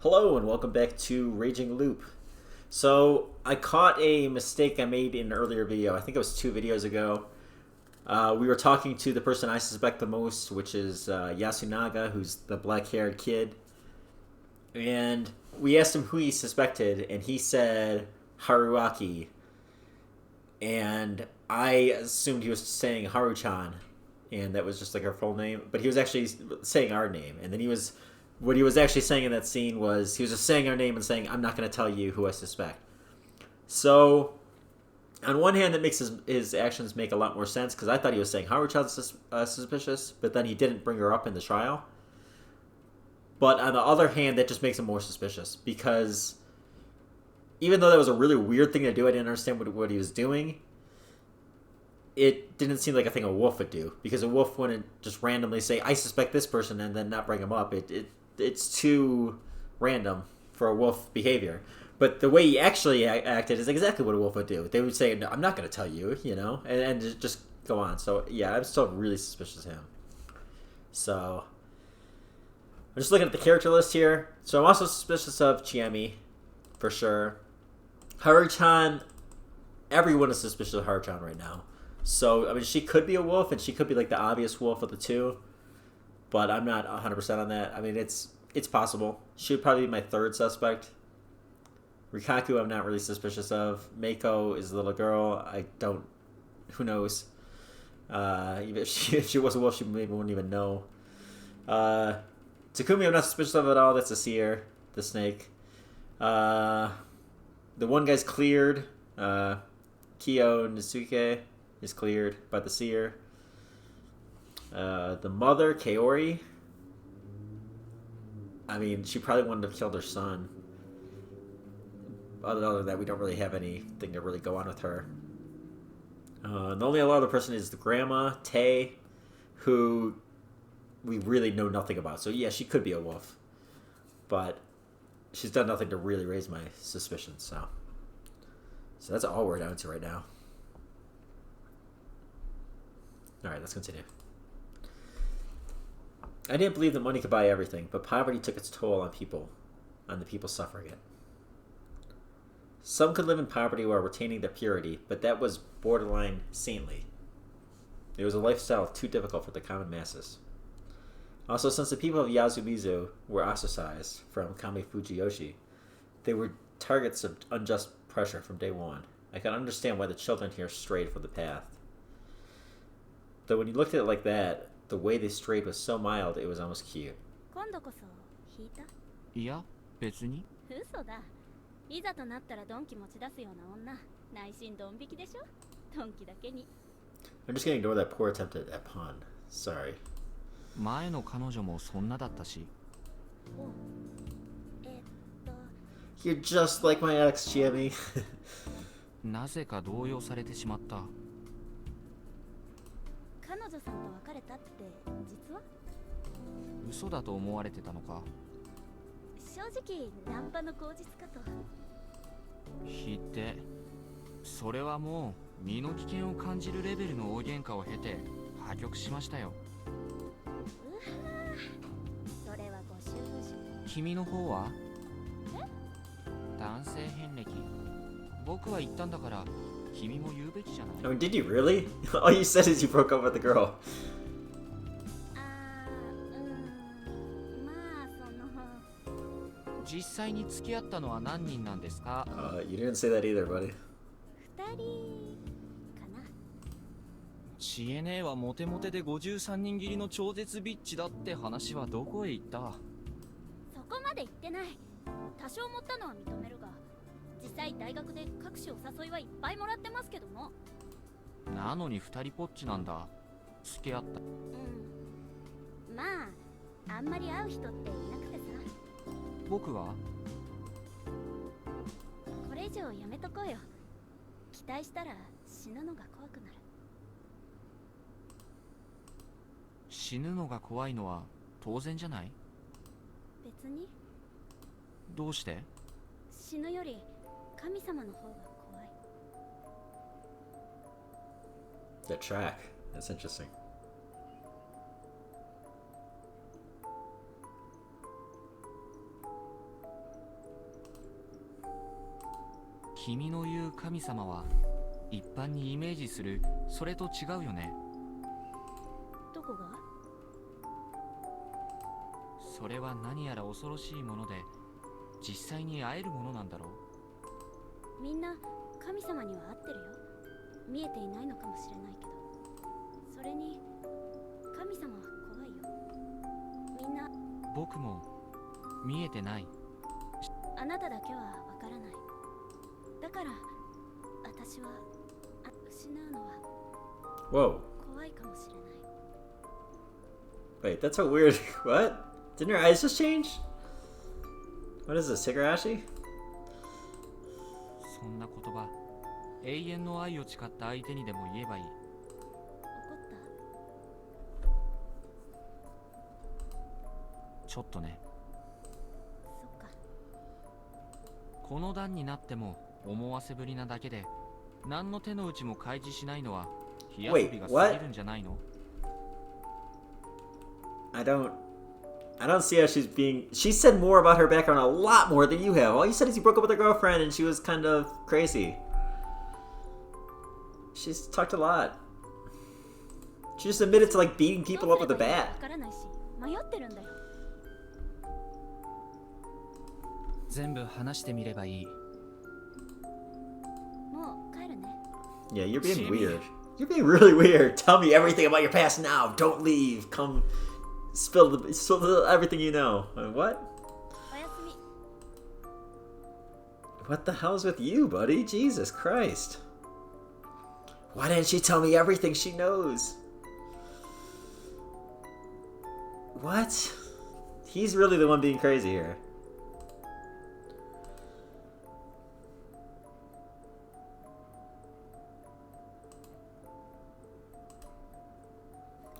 Hello and welcome back to Rei-Jin-G-Lu-P. So I caught a mistake I made in an earlier video. I think it was 2 videos ago. We were talking to the person I suspect the most, which is Yasunaga, who's the black-haired kid. And we asked him who he suspected, and he said Haruaki. And I assumed he was saying Haru-chan, and that was just like her full name. But he was actually saying our name, and then what he was actually saying in that scene was he was just saying our name and saying, I'm not going to tell you who I suspect. So, on one hand, that makes his actions make a lot more sense, because I thought he was saying Haru-chan's suspicious, but then he didn't bring her up in the trial. But on the other hand, that just makes him more suspicious, because even though that was a really weird thing to do, I didn't understand what he was doing. It didn't seem like a thing a wolf would do, because a wolf wouldn't just randomly say, I suspect this person, and then not bring him up. It's too random for a wolf behavior. But the way he actually acted is exactly what a wolf would do. They would say, no, I'm not going to tell you, and just go on. So, yeah, I'm still really suspicious of him. So, I'm just looking at the character list here. So, I'm also suspicious of Chiemi, for sure. Haru-chan, everyone is suspicious of Haru-chan right now. So, I mean, she could be a wolf, and she could be, like, the obvious wolf of the two. But I'm not 100% on that. I mean, it's possible. She would probably be my third suspect. Rikaku, I'm not really suspicious of. Meiko is a little girl. Who knows? Even if she was a wolf, she maybe wouldn't even know. Takumi, I'm not suspicious of at all. That's a seer, the snake. The one guy's cleared. Kyo Nisuke is cleared by the seer. The mother, Kaori, I mean, she probably wanted to have killed her son. Other than that, we don't really have anything to really go on with her. The only other person is the grandma, Tae, who we really know nothing about. So yeah, she could be a wolf. But she's done nothing to really raise my suspicions, so that's all we're down to right now. Alright, let's continue. I didn't believe that money could buy everything, but poverty took its toll on the people suffering it. Some could live in poverty while retaining their purity, but that was borderline saintly. It was a lifestyle too difficult for the common masses. Also, since the people of Yasumizu were ostracized from Kami Fujiyoshi, they were targets of unjust pressure from day one. I can understand why the children here strayed from the path. Though when you looked at it like that, the way they strayed was so mild, it was almost cute. 今度こそ引いた？いや、別に。嘘だ。いざとなったらドンキ持ち出すような女。内心ドン引きでしょ？ドンキだけに。I'm just gonna ignore that poor attempt at pun. Sorry. 前の彼女もそんなだったし。You're just like my ex, Chiemi. なぜか動揺されてしまった。彼女さんと別れたって実は？嘘だと思われてたのか。正直ナンパの口実かと。ひってそれはもう身の危険を感じるレベルの大喧嘩を経て破局しましたよ。それはご祝儀。君の方は？男性遍歴。僕は言ったんだから君も言うべきじゃない。 I mean, did you really? All you said is you broke up with the girl. まあその。実際に付き合ったのは何人なんですか？ You didn't say that either, buddy. 2人かな。知恵ねえはモテモテで53人切りの超絶ビッチだって話はどこへ行った？そこまで言ってない。多少持ったのは認めるが、実際大学で各種お誘いはいっぱいもらってますけども。なのに二人ぽっちなんだ。付き合った。まああんまり会う人っていなくてさ。僕は？これ以上やめとこうよ。期待したら死ぬのが怖くなる。死ぬのが怖いのは当然じゃない？別に。どうして？死ぬより神様の方が怖い。The track. That's interesting. 君の言う神様は一般にイメージするそれと違うよね。どこが？それは何やら恐ろしいもので、実際に会えるものなんだろう。みんな神様には会ってるよ。見えていないのかもしれないけど。それに神様は怖いよ。みんな。僕も見えてない。あなただけはわからない。だから私は失うのは Whoa. 怖いかもしれない。 Wait, that's a weird... What? Didn't your eyes just change? What is this, Higurashi? そんな言葉、永遠の愛を誓った相手にでも言えばいい。怒った？ちょっとね。そっか。この段になっても思わせぶりなだけで、何の手の内も開示しないのは火遊びが過ぎるんじゃないの？ I don't see how she's being... She said more about her background, a lot more than you have. All you said is you broke up with her girlfriend and she was kind of crazy. She's talked a lot. She just admitted to like beating people up with a bat. わからないし、迷ってるんだよ。全部話してみればいい。もう帰るね。 Yeah, you're being weird. You're being really weird. Tell me everything about your past now. Don't leave. Come spill everything you know. What? おやすみ。 What the hell's with you, buddy? Jesus Christ. Why didn't she tell me everything she knows? What? He's really the one being crazy here.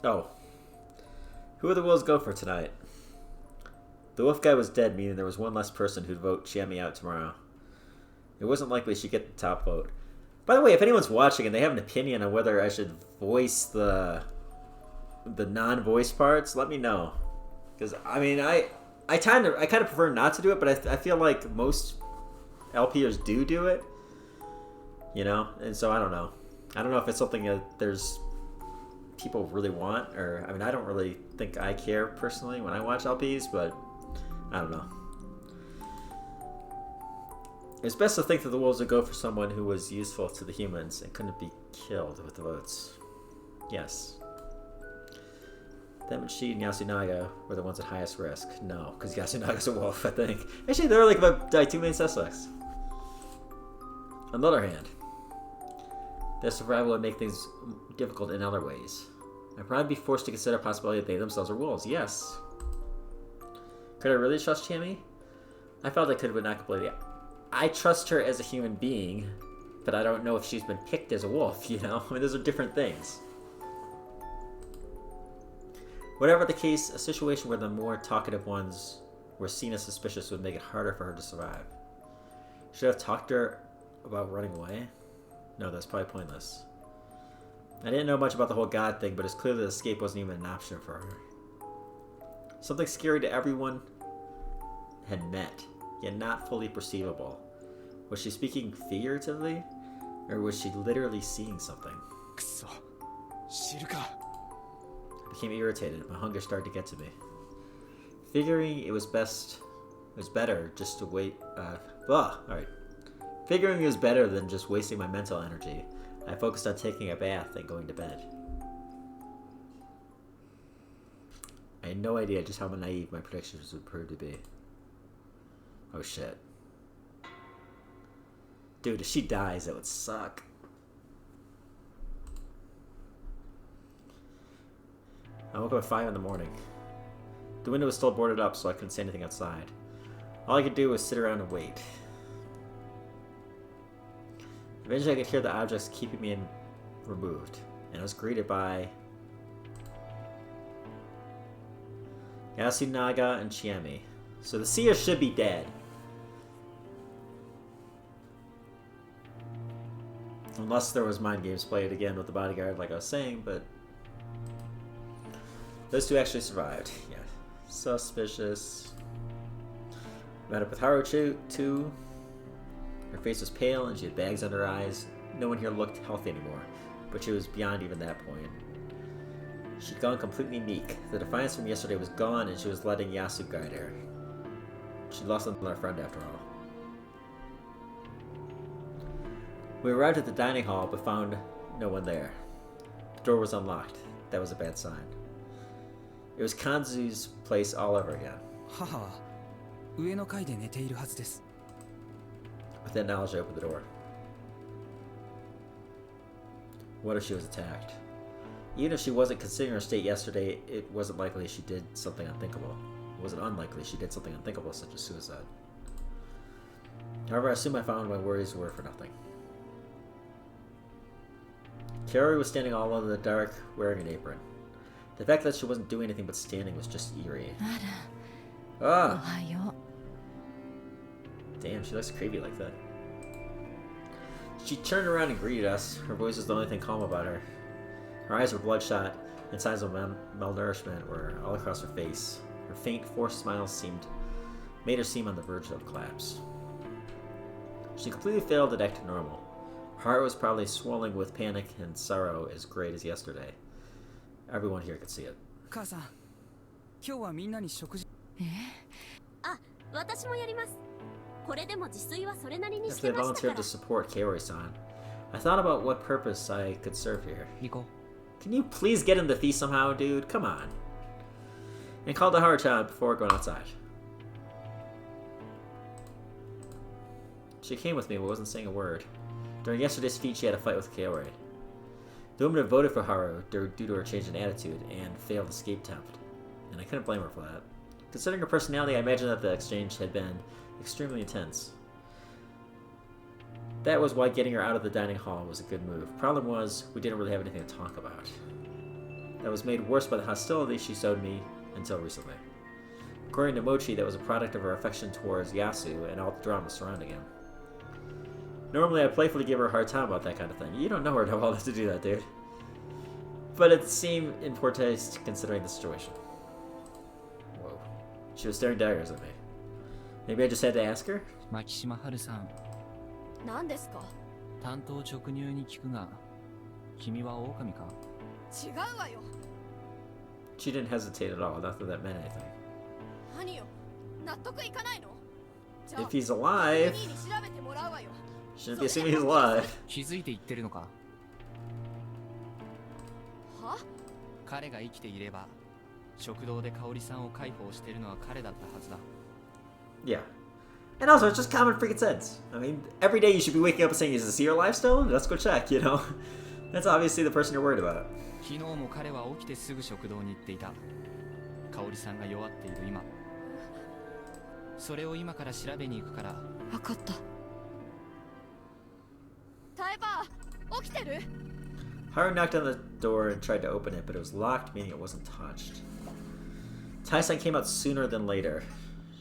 Oh. Who would the wolves go for tonight? The wolf guy was dead, meaning there was one less person who'd vote Chiemi out tomorrow. It wasn't likely she'd get the top vote. By the way, if anyone's watching and they have an opinion on whether I should voice the non-voice parts, let me know. Because I mean, I kind of prefer not to do it, but I feel like most LPers do it. You know, and so I don't know. I don't know if it's something that there's people really want, or I mean, I don't really think I care personally when I watch LPs, but I don't know. It's best to think that the wolves would go for someone who was useful to the humans and couldn't be killed with the votes. Yes. That meant she and Yasunaga were the ones at highest risk. No, because Yasunaga's a wolf, I think. Actually, there are like two main suspects. On the other hand, their survival would make things difficult in other ways. I'd probably be forced to consider the possibility that they themselves are wolves. Yes. Could I really trust Chiemi? I felt I could, but not completely. I trust her as a human being, but I don't know if she's been picked as a wolf, you know? I mean, those are different things. Whatever the case, a situation where the more talkative ones were seen as suspicious would make it harder for her to survive. Should I have talked to her about running away? No, that's probably pointless. I didn't know much about the whole God thing, but it's clear that escape wasn't even an option for her. Something scary to everyone had met, yet not fully perceivable. Was she speaking figuratively, or was she literally seeing something? I became irritated. My hunger started to get to me. Figuring it was better just to wait. Alright. Figuring it was better than just wasting my mental energy, I focused on taking a bath and going to bed. I had no idea just how naive my predictions would prove to be. Oh shit. Dude, if she dies, that would suck. I woke up at 5 in the morning. The window was still boarded up, so I couldn't see anything outside. All I could do was sit around and wait. Eventually I could hear the objects keeping me removed, and I was greeted by Yasunaga and Chiemi. So the seer should be dead. Unless there was mind games played again with the bodyguard, like I was saying, but those two actually survived. Yeah. Suspicious. Met up with Haru too. Her face was pale and she had bags under her eyes. No one here looked healthy anymore, but she was beyond even that point. She'd gone completely meek. The defiance from yesterday was gone and she was letting Yasu guide her. She lost another friend after all. We arrived at the dining hall but found no one there. The door was unlocked. That was a bad sign. It was Kanzu's place all over again. 母は上の階で寝ているはずです。 With that knowledge, I opened the door. What if she was attacked? Even if she wasn't considering her state yesterday, it wasn't likely she did something unthinkable. It wasn't unlikely she did something unthinkable, such as suicide. However, I assume I found my worries were for nothing. Kaori was standing all alone in the dark, wearing an apron. The fact that she wasn't doing anything but standing was just eerie. Ah! Damn, she looks creepy like that. She turned around and greeted us. Her voice was the only thing calm about her. Her eyes were bloodshot, and signs of malnourishment were all across her face. Her faint, forced smile made her seem on the verge of collapse. She completely failed to act normal. Her heart was probably swelling with panic and sorrow as great as yesterday. Everyone here could see it. 母さん、今日はみんなに食事。あ、私もやります。これでも自炊はそれなりにし After て they ましたか volunteered ら to。support Kaori-san, I thought about what purpose I could serve here. 行こ Can you please get in the feast somehow, dude? Come on. And called to Haruchan before going outside. She came with me but wasn't saying a word. During yesterday's feast, she had a fight with Kaori. The woman had voted for Haru due to her change in attitude and failed escape attempt, and I couldn't blame her for that. Considering her personality, I imagine that the exchange had been extremely intense. That was why getting her out of the dining hall was a good move. Problem was, we didn't really have anything to talk about. That was made worse by the hostility she showed me until recently. According to Mochi, that was a product of her affection towards Yasu and all the drama surrounding him. Normally, I playfully give her a hard time about that kind of thing. You don't know her well enough to do that, dude. But it seemed in poor taste considering the situation. Whoa. She was staring daggers at me. Maybe I just had to ask her? う。牧島春さん、何ですか。担当直入に聞くが、君は狼か？違うわよ。 She didn't hesitate at all, not that that meant anything. 何よ。納得いかないの。じゃ If あ、 he's alive, に調べてもらうわよ。 shouldn't be assuming he's alive. 気づいて言ってるのか？は？彼が生きていれば、食堂で香織さんを介抱してるのは彼だったはずだ。Yeah. And also, it's just common freaking sense. I mean, every day you should be waking up and saying, is he alive still? Let's go check, you know? That's obviously the person you're worried about. 昨日も彼は起きてすぐ食堂に行っていた。香織さんが弱っている今。それを今から調べに行くから。分かった。タイバー、起きてる？ Haru knocked on the door and tried to open it, but it was locked, meaning it wasn't touched. Tai-san came out sooner than later.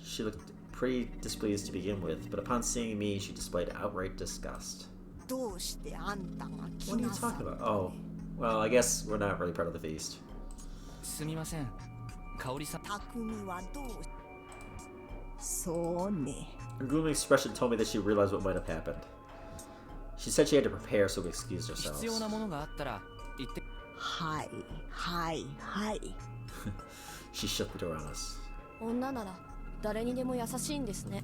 She looked pretty displeased to begin with, but upon seeing me, she displayed outright disgust. What are you talking about? Oh, well, I guess we're not really part of the feast. すみません。香織さん。匠はどう？そうね。Her gloomy expression told me that she realized what might have happened. She said she had to prepare, so we excused ourselves. 必要なものがあったら言って。はいはいはい。She shut the door on us. 女なら誰にでも優しいんですね。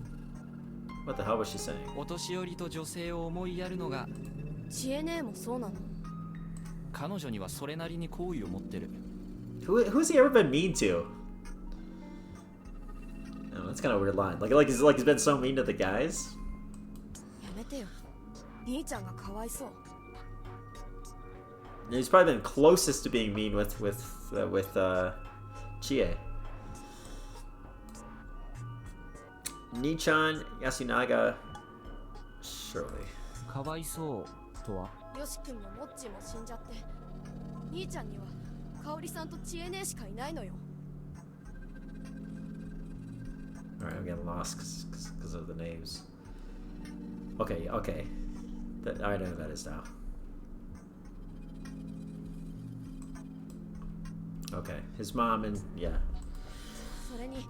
What the hell was she saying? お年寄りと女性を思いやるのが。知恵姉もそうなの。彼女にはそれなりに好意を持ってる。Who's he ever been mean to? Oh, that's kind of a weird line. Like he's been so mean to the guys. やめてよ。兄ちゃんがかわいそう。He's probably been closest to being mean with Chie. Nichan, Yasunaga, surely. かわいそうとは。よし君もモッチーも死んじゃって、兄ちゃんには香織さんと知恵姉しかいないのよ。Alright, I'm getting lost because of the names. Okay. I know who that is now. Okay, his mom and yeah. それに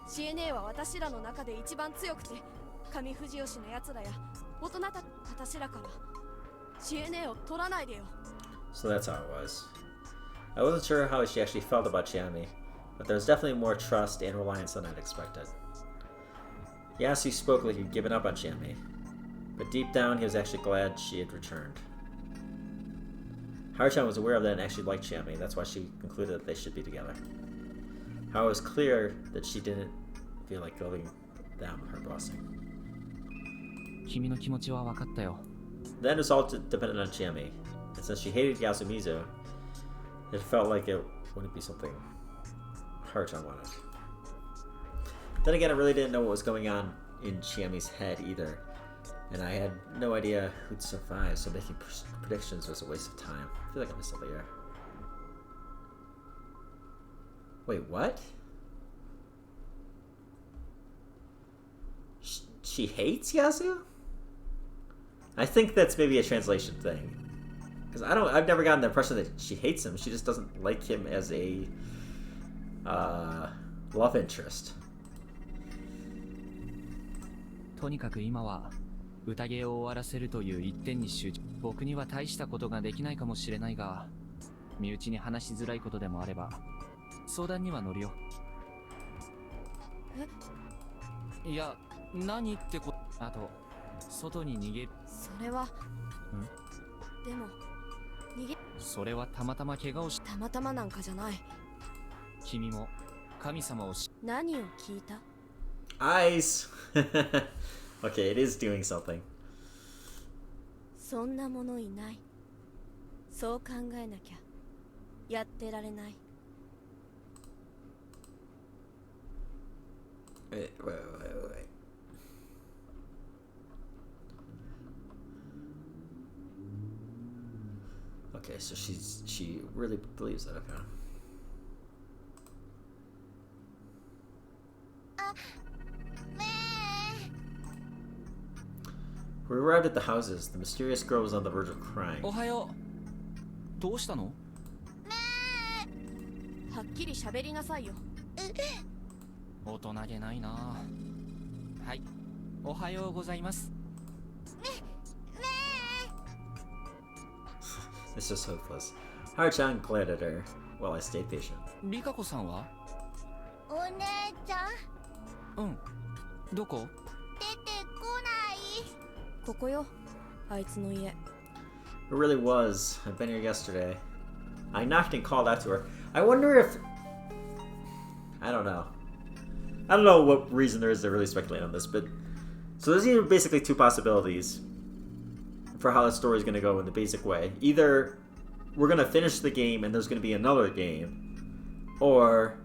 知恵姉は私らの中で一番強くて上藤吉のやつらや大人た私らから知恵ねえを取らないでよ。 So that's how it was. I wasn't sure how she actually felt about Chiami, but there was definitely more trust and reliance than I'd expected. Yasu spoke like he'd given up on Chiami, but deep down he was actually glad she had returned. Haruchan was aware of that and actually liked Chiami, that's why she concluded that they should be together. However, it was clear that she didn't feel like going down with her bossing. 君の気持ちは分かったよ。 Then it was all dependent on Chiami, and since she hated Yasumizu, it felt like it wouldn't be something Haruchan wanted. Then again, I really didn't know what was going on in Chiami's head either, and I had no idea who'd survive, so making predictions was a waste of time. I feel like I missed a layer. Wait, what? She hates Yasu? I think that's maybe a translation thing. Because I've never gotten the impression that she hates him. She just doesn't like him as a love interest. とにかく今は宴を終わらせるという一点に集中。僕には大したことができないかもしれないが、身内に話しづらいことでもあれば相談には乗るよ。いや、何ってこ。あと外に逃げる。それはでも逃げ。それはたまたま怪我をしたまたまなんかじゃない。君も神様を何を聞いた？ Eyes! Okay, it is doing something. そんなものいない。そう考えなきゃやってられない。Wait. Okay, so she really believes that, okay. We arrived at the houses. The mysterious girl was on the verge of crying. おはよう。どうしたの？はっきり喋りなさいよ。大人げないな。はい、おはようございます。It's just hopeless. Haruchan glared at her while I stayed patient. リカコさんは？お姉ちゃん、うん。どこ？出てこない。ここよ、あいつの家。 It really was. I've been here yesterday. I knocked and called out to her. I wonder if... I don't know. I don't know what reason there is to really speculate on this, but... So there's basically two possibilities for how the story is going to go in the basic way. Either we're going to finish the game and there's going to be another game, or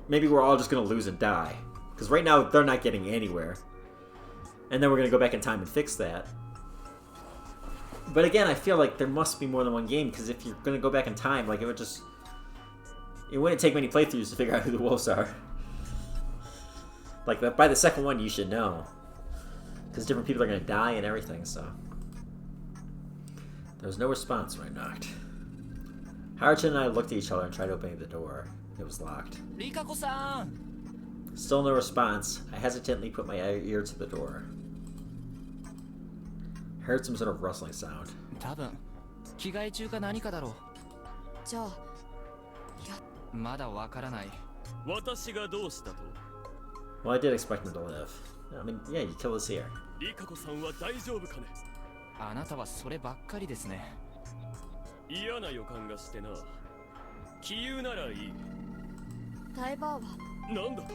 maybe we're all just going to lose and die. Because right now they're not getting anywhere. And then we're going to go back in time and fix that. But again, I feel like there must be more than one game, because if you're going to go back in time, like, it wouldn't take many playthroughs to figure out who the wolves are. Like, by the second one, you should know. Because different people are going to die and everything, so... There was no response when I knocked. Haruchan and I looked at each other and tried opening the door. It was locked. リカコさん。 Still no response. I hesitantly put my ear to the door. Heard some sort of rustling sound. 多分着替え中か何かだろう。じゃあ、まだわからない。私がどうしたと？ Well, I did expect him to live. I mean, yeah, you kill us here. リカコさんは大丈夫かね？あなたはそればっかりですね。嫌な予感がしてな。気憂ならいい。タイバーはなんだと？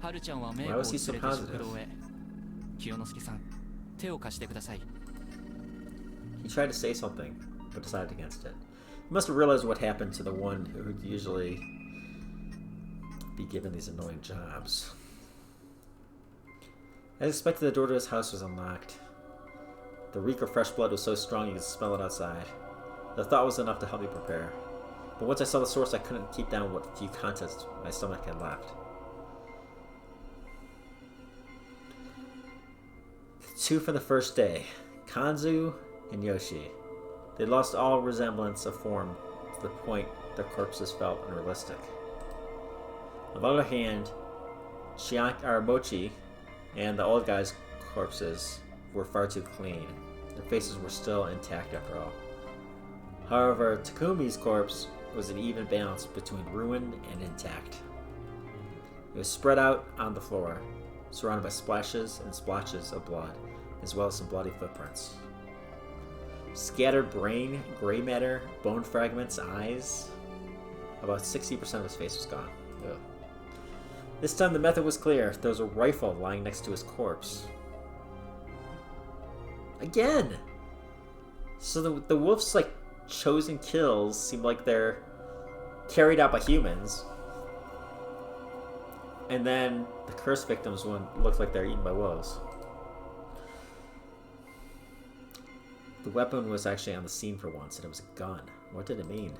はるちゃんはメイクを連れて食堂へ。清之助さん、手を貸してください。 He tried to say something, but decided against it. He must have realized what happened to the one who would usually be given these annoying jobs. As expected, the door to his house was unlocked. The reek of fresh blood was so strong you could smell it outside. The thought was enough to help me prepare. But once I saw the source, I couldn't keep down what few contents my stomach had left. Two from the first day, Kanzu and Yoshi. They lost all resemblance of form to the point their corpses felt unrealistic. On the other hand, Mochi and the old guy's corpses were far too clean. Their faces were still intact after all. However, Takumi's corpse was an even balance between ruined and intact. It was spread out on the floor, surrounded by splashes and splotches of blood, as well as some bloody footprints. Scattered brain, gray matter, bone fragments, eyes. About 60% of his face was gone. Ugh. This time the method was clear. There was a rifle lying next to his corpse. Again! So the wolf's like chosen kills seem like they're carried out by humans. And then the cursed victims one looked like they're eaten by wolves. The weapon was actually on the scene for once, and it was a gun. What did it mean?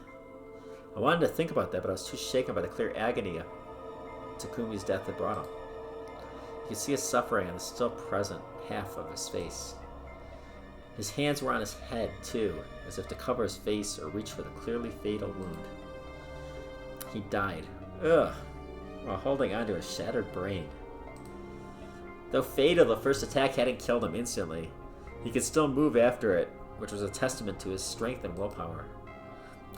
I wanted to think about that, but I was too shaken by the clear agony Takumi's death had brought him. You could see his suffering on the still present half of his face. His hands were on his head, too, as if to cover his face or reach for the clearly fatal wound. He died, while holding onto a shattered brain. Though fatal, the first attack hadn't killed him instantly. He could still move after it, which was a testament to his strength and willpower.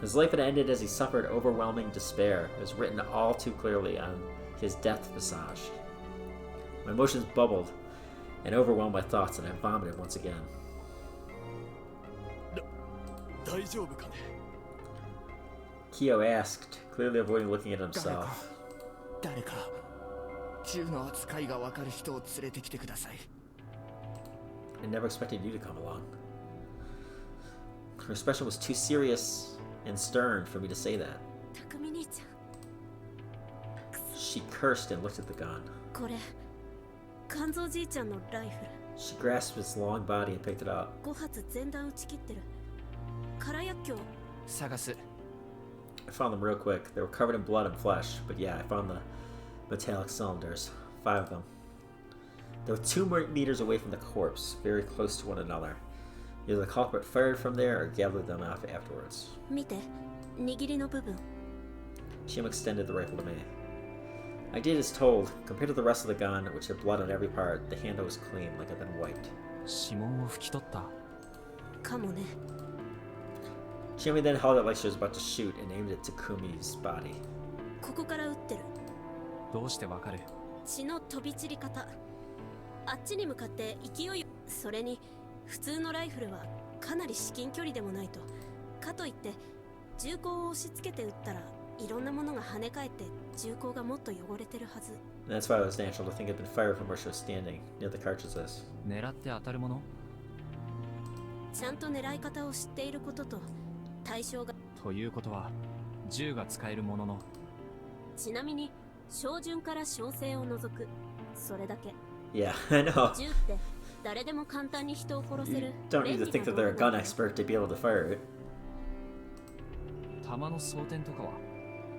His life had ended as he suffered overwhelming despair. It was written all too clearly on his death visage. My emotions bubbled and overwhelmed my thoughts, and I vomited once again. Kyo asked, clearly avoiding looking at himself. I never expected you to come along. Her expression was too serious and stern for me to say that. She cursed and looked at the gun. She grasped its long body and picked it up. I found them real quick. They were covered in blood and flesh, but yeah, I found the metallic cylinders. 5 of them. They were 2 meters away from the corpse, very close to one another. Either the culprit fired from there or gathered them off afterwards. Chim extended the rifle to me. I did as told. Compared to the rest of the gun, which had blood on every part, the handle was clean, like it had been wiped. Chimmy then held it like she was about to shoot and aimed at Takumi's body. That's why it was natural to think it had been fired from where she was standing, near the cartridges. ということは銃が使えるもののちなみに小銃から小生を除くそれだけ Yeah, I know. 銃って誰でも簡単に人を殺せる Don't need to think that they're a gun expert to be able to fire it. 弾の装填とかは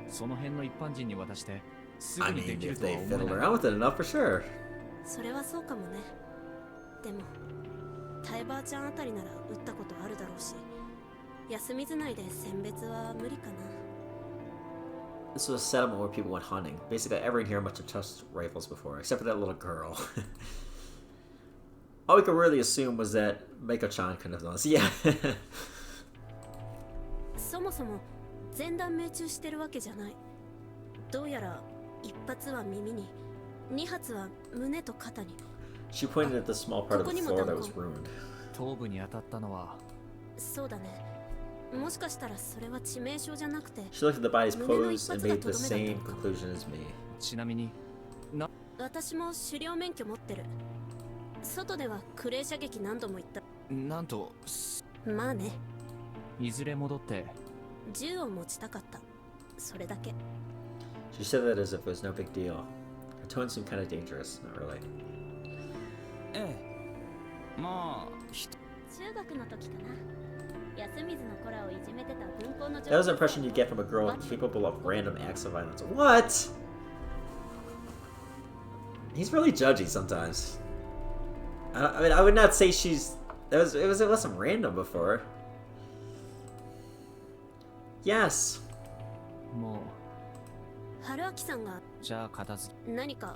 その辺の一般人に渡してす I ぐにで mean, きる if とは they 思え fiddle ない around with it enough, for sure. それはそうかもねでもタイバーちゃんあたりなら撃ったことあるだろうし休みずないで選別は無理かな This was a settlement where people went hunting. Basically, everyone here must have touched rifles before, except for that little girl. All we could really assume was that Meiko-chan couldn't have done this. Yeah. そもそも全弾命中してるわけじゃないどうやら1発は耳に2発は胸と肩に She pointed at the small part of the floor that was ruined. 頭部に当たったのはそうだねもしかしたらそれは致命傷じゃなくて She looked at the body's pose and made the same conclusion as me. ちなみに私も狩猟免許持ってる外ではクレー射撃何度も行ったなんとまあねいずれ戻って銃を持ちたかったそれだけ She said that as if it was no big deal. Her tone seemed kind of dangerous. Not really. ええまあ中学の時かな安水の子らをいじめてた文校の That was the impression you get from a girl capable of random acts of violence. What? He's really judgy sometimes. I mean, I would not say she's... It wasn't random before. Yes. も春明さんがうじゃあ片付何か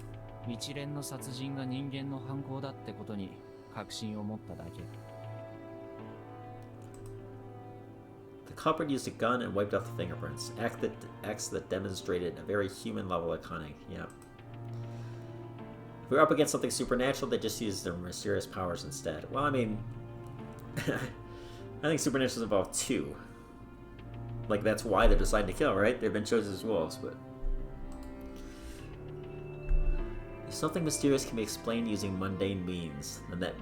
一連の殺人が人間の犯行だってことに確信を持っただけ。 The culprit used a gun and wiped off the fingerprints. Acts that demonstrated a very human level of cunning. Yep. If we were up against something supernatural, they just used their mysterious powers instead. Well, I mean, I think supernaturals involve too. Like, that's why they're deciding to kill, right? They've been chosen as wolves, but... If something mysterious can be explained using mundane means, then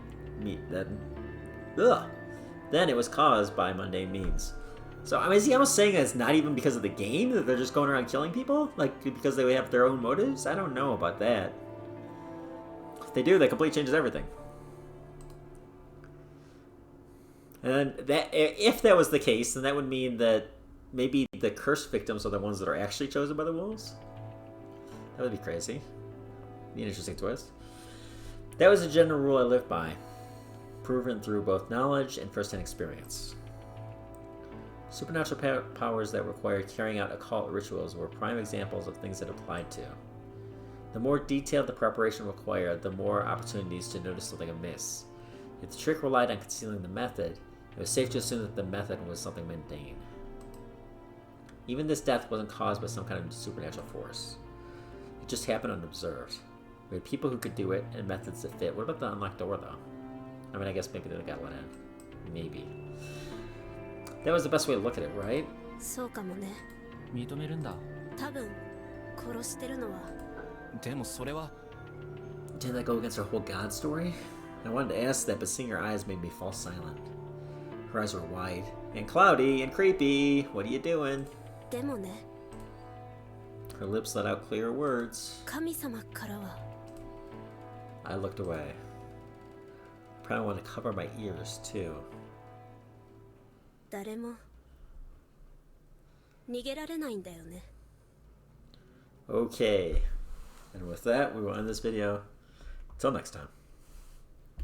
it was caused by mundane means. So, I mean, is he almost saying that it's not even because of the game, that they're just going around killing people? Like, because they have their own motives? I don't know about that. If they do, that completely changes everything. And that, if that was the case, then that would mean that maybe the cursed victims are the ones that are actually chosen by the wolves? That would be crazy. Be an interesting twist. That was a general rule I live by, proven through both knowledge and first-hand experience. Supernatural powers that require carrying out occult rituals were prime examples of things it applied to. The more detailed the preparation required, the more opportunities to notice something amiss. If the trick relied on concealing the method, it was safe to assume that the method was something mundane. Even this death wasn't caused by some kind of supernatural force. It just happened unobserved. We had people who could do it, and methods that fit. What about the unlocked door, though? I mean, I guess maybe they got let in. Maybe. That was the best way to look at it, right? そうかもね。認めるんだ。多分殺してるのは。でもそれは。 Didn't that go against our whole God story? I wanted to ask that, but seeing her eyes made me fall silent. Her eyes were wide and cloudy and creepy. What are you doing? でもね。 Her lips let out clear words. 神様からは。 I looked away. Probably want to cover my ears too. 誰も逃げられないんだよね。 Okay. And with that, we will end this video. Until next time.